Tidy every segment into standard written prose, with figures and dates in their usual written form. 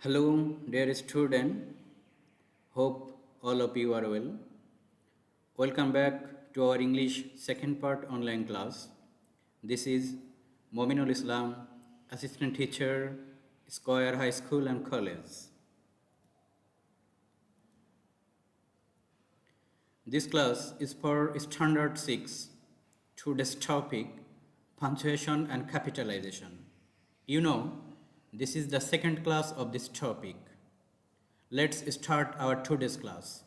Hello, dear student. Hope all of you are well. Welcome back to our English second part online class. This is Mominul Islam, Assistant Teacher, Square High School and College. This class is for Standard 6, today's topic, Punctuation and Capitalization. You know, this is the second class of this topic. Let's start our today's class.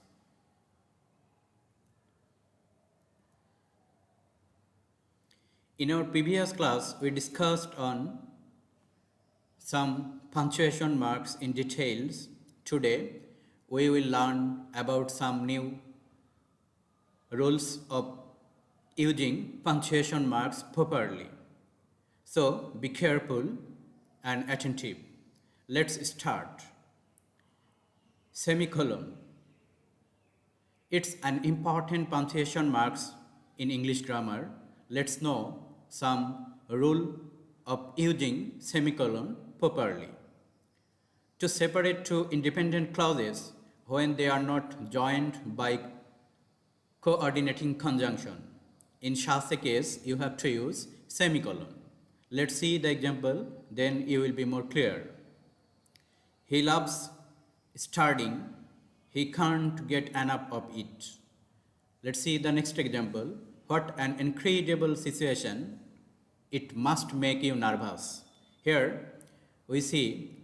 In our previous class, we discussed on some punctuation marks in details. Today, we will learn about some new rules of using punctuation marks properly. So, be careful and attentive. Let's start. Semicolon. It's an important punctuation marks in English grammar. Let's know some rule of using semicolon properly. To separate two independent clauses when they are not joined by coordinating conjunction. In such a case, you have to use semicolon. Let's see the example, then you will be more clear. He loves studying. He can't get enough of it. Let's see the next example. What an incredible situation. It must make you nervous. Here we see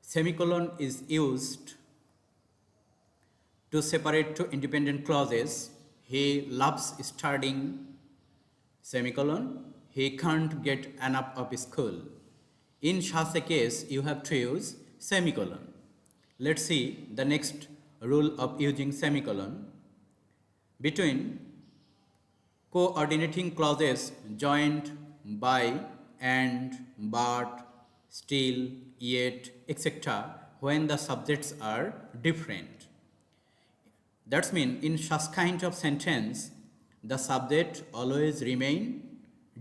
semicolon is used to separate two independent clauses. He loves studying, semicolon. He can't get enough of school. In such a case, you have to use semicolon. Let's see the next rule of using semicolon. Between coordinating clauses joined by, and, but, still, yet, etc. when the subjects are different. That means in such kind of sentence, the subject always remain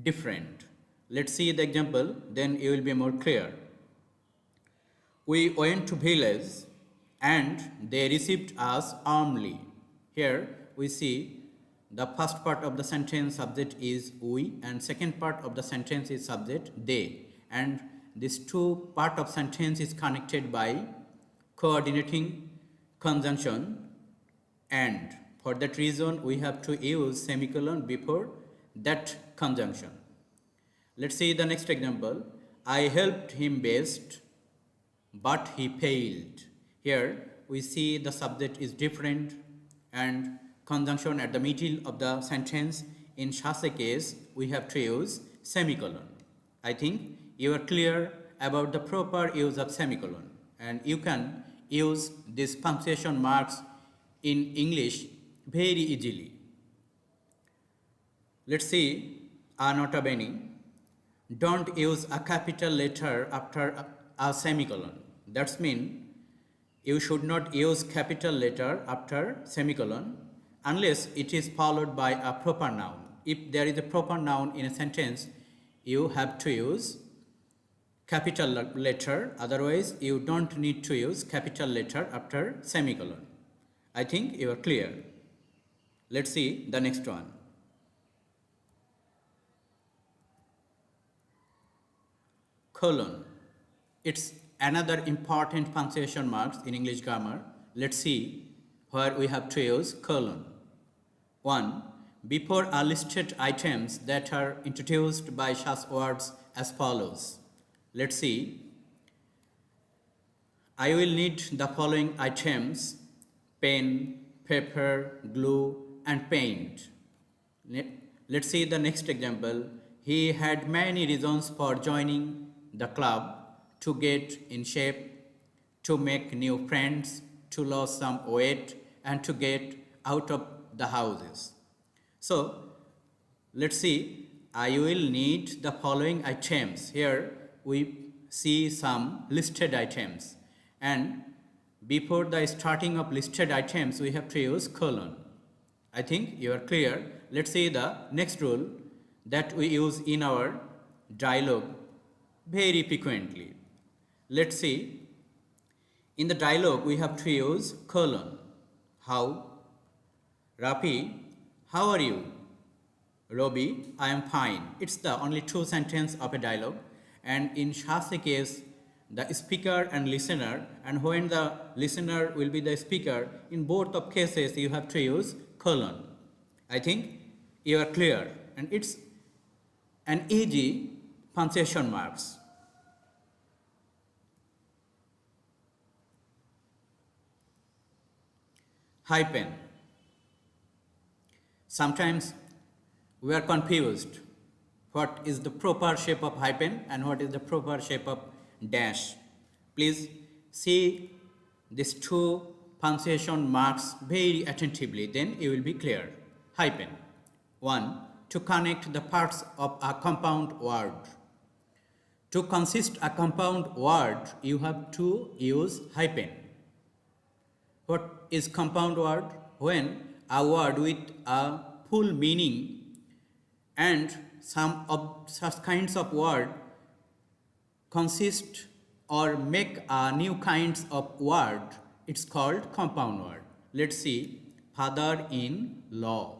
different. Let's see the example, then you will be more clear. We went to village and they received us warmly. Here we see the first part of the sentence subject is we and second part of the sentence is subject they, and these two part of sentence is connected by coordinating conjunction, and for that reason we have to use semicolon before that conjunction. Let's see the next example. I helped him best but he failed. Here we see the subject is different and conjunction at the middle of the sentence. In such a case, we have to use semicolon. I think you are clear about the proper use of semicolon, and you can use these punctuation marks in English very easily. Let's see a nota bene. Don't use a capital letter after a semicolon. That means you should not use capital letter after semicolon unless it is followed by a proper noun. If there is a proper noun in a sentence, you have to use capital letter. Otherwise, you don't need to use capital letter after semicolon. I think you are clear. Let's see the next one. Colon. It's another important punctuation marks in English grammar. Let's see where we have to use colon. 1. Before are listed items that are introduced by such words as follows. Let's see. I will need the following items: pen, paper, glue, and paint. Let's see the next example. He had many reasons for joining the club: to get in shape, to make new friends, to lose some weight, and to get out of the houses. So, let's see, I will need the following items. Here we see some listed items, and before the starting of listed items, we have to use colon. I think you are clear. Let's see the next rule that we use in our dialogue very frequently. Let's see. In the dialogue, we have to use colon. How? Rafi, how are you? Robi, I am fine. It's the only true sentence of a dialogue. And in Shah's case, the speaker and listener, and when the listener will be the speaker, in both of cases you have to use colon. I think you are clear, and it's an easy punctuation marks. Hyphen. Sometimes we are confused what is the proper shape of hyphen and what is the proper shape of dash. Please see these two punctuation marks very attentively, then you will be clear. Hyphen. 1. To connect the parts of a compound word. To consist a compound word, you have to use hyphen. What is compound word? When a word with a full meaning and some of such kinds of word consist or make a new kinds of word, it's called compound word. Let's see, father-in-law.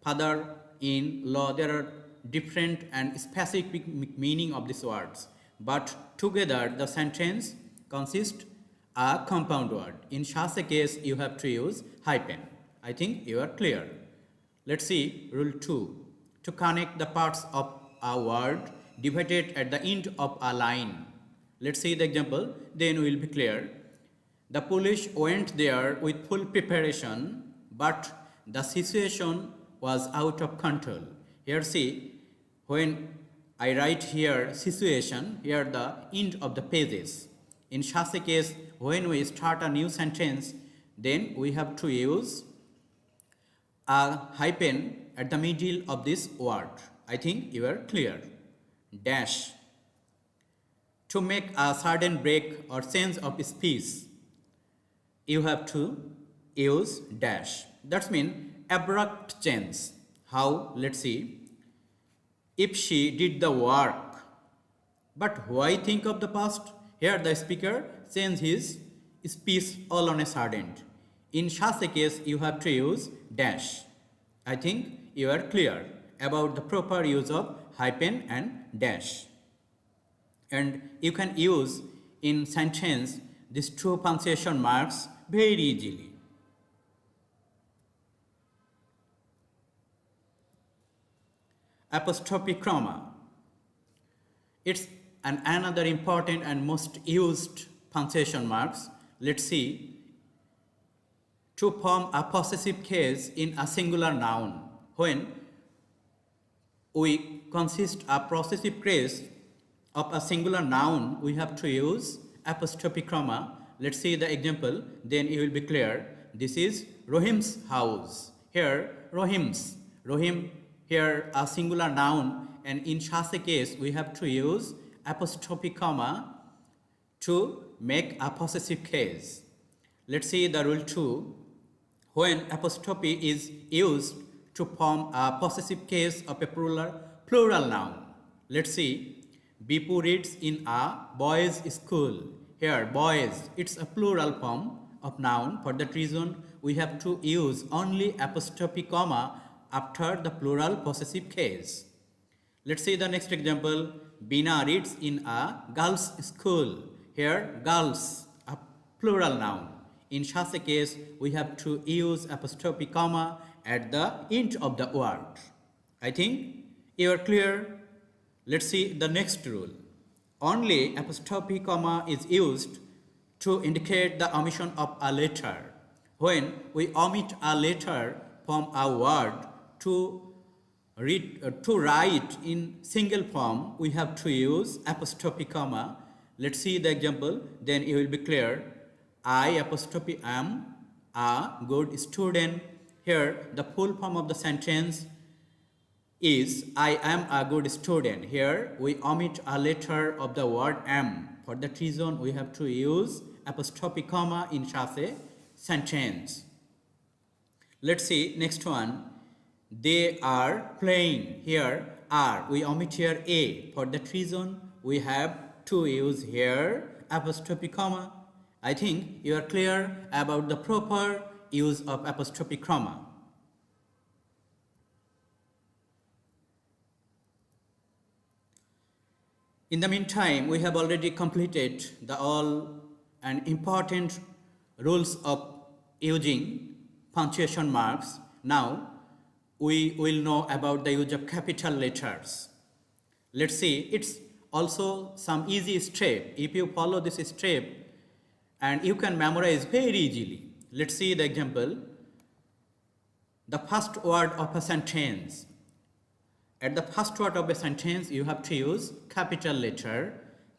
Father-in-law, there are different and specific meaning of these words, but together the sentence consists a compound word. In such a case, you have to use hyphen. I think you are clear. Let's see rule 2. To connect the parts of a word divided at the end of a line. Let's see the example, then we will be clear. The police went there with full preparation, but the situation was out of control. Here see, when I write here situation, here the end of the pages. In such a case, when we start a new sentence, then we have to use a hyphen at the middle of this word. I think you are clear. Dash. To make a sudden break or change of speech, you have to use dash. That means abrupt change. How? Let's see. If she did the work, but why think of the past? Here the speaker changes his speech all on a sudden. In such a case, you have to use dash. I think you are clear about the proper use of hyphen and dash. And you can use in sentence these two punctuation marks very easily. Apostrophe comma. It's another important and most used punctuation marks. Let's see. To form a possessive case in a singular noun. When we consist a possessive case of a singular noun, we have to use apostrophe comma. Let's see the example, then it will be clear. This is Rohim's house. Here, Rohim, here a singular noun, and in such a case, we have to use apostrophe comma to make a possessive case. Let's see the rule 2. When apostrophe is used to form a possessive case of a plural noun. Let's see, Bipu reads in a boys' school. Here, boys, it's a plural form of noun. For that reason, we have to use only apostrophe comma after the plural possessive case. Let's see the next example. Bina reads in a girls' school. Here, girls, a plural noun. In such a case, we have to use apostrophe comma at the end of the word. I think you are clear. Let's see the next rule. Only apostrophe comma is used to indicate the omission of a letter. When we omit a letter from a word to write in single form, we have to use apostrophe comma. Let's see the example, then it will be clear. I apostrophe am a good student. Here, the full form of the sentence is I am a good student. Here, we omit a letter of the word am. For that reason, we have to use apostrophe comma in such a sentence. Let's see next one. They are playing. Here, are. We omit here a. For that reason, we have to use here apostrophe comma. I think you are clear about the proper use of apostrophe comma. In the meantime, we have already completed the all and important rules of using punctuation marks. Now, we will know about the use of capital letters. Let's see, it's also some easy step. If you follow this step, and you can memorize very easily. Let's see the example. The first word of a sentence. At the first word of a sentence, you have to use capital letter.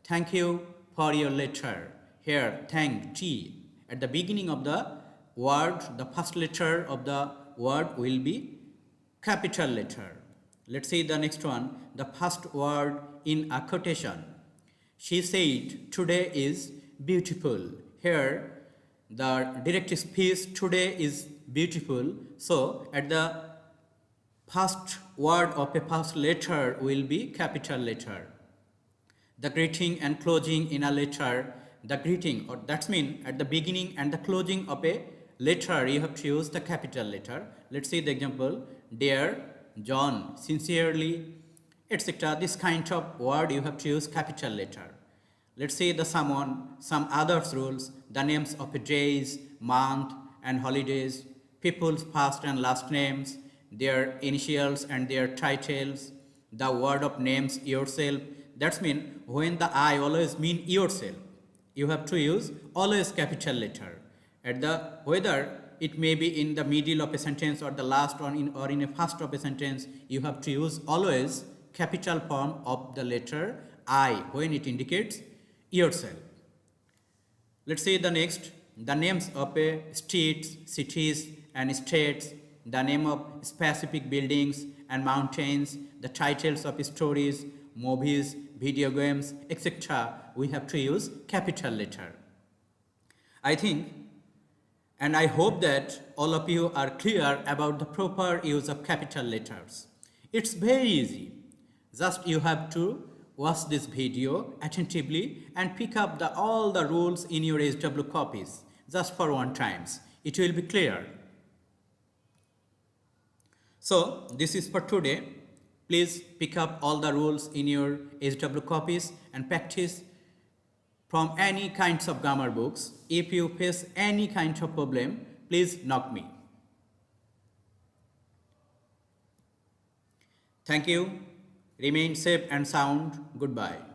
Thank you for your letter. Here, thank, T. At the beginning of the word, the first letter of the word will be capital letter. Let's see the next one. The first word in a quotation. She said, today is beautiful. Here, the direct speech, today is beautiful. So, at the first word of a first letter will be capital letter. The greeting and closing in a letter, the greeting, or that's mean at the beginning and the closing of a letter, you have to use the capital letter. Let's see the example. Dear John, sincerely, etc. This kind of word you have to use capital letter. Let's see the some other rules, the names of days, month and holidays, people's first and last names, their initials and their titles, the word of names yourself. That's mean when the I always mean yourself, you have to use always capital letter. At the whether it may be in the middle of a sentence or the last one or in a first of a sentence, you have to use always capital form of the letter I when it indicates yourself. Let's see the next. The names of streets, cities and states, the name of specific buildings and mountains, the titles of stories, movies, video games, etc. We have to use capital letter. I think and I hope that all of you are clear about the proper use of capital letters. It's very easy. Just you have to watch this video attentively and pick up all the rules in your SW copies just for one time. It will be clear. So this is for today. Please pick up all the rules in your SW copies and practice from any kinds of grammar books. If you face any kind of problem, please knock me. Thank you. Remain safe and sound. Goodbye.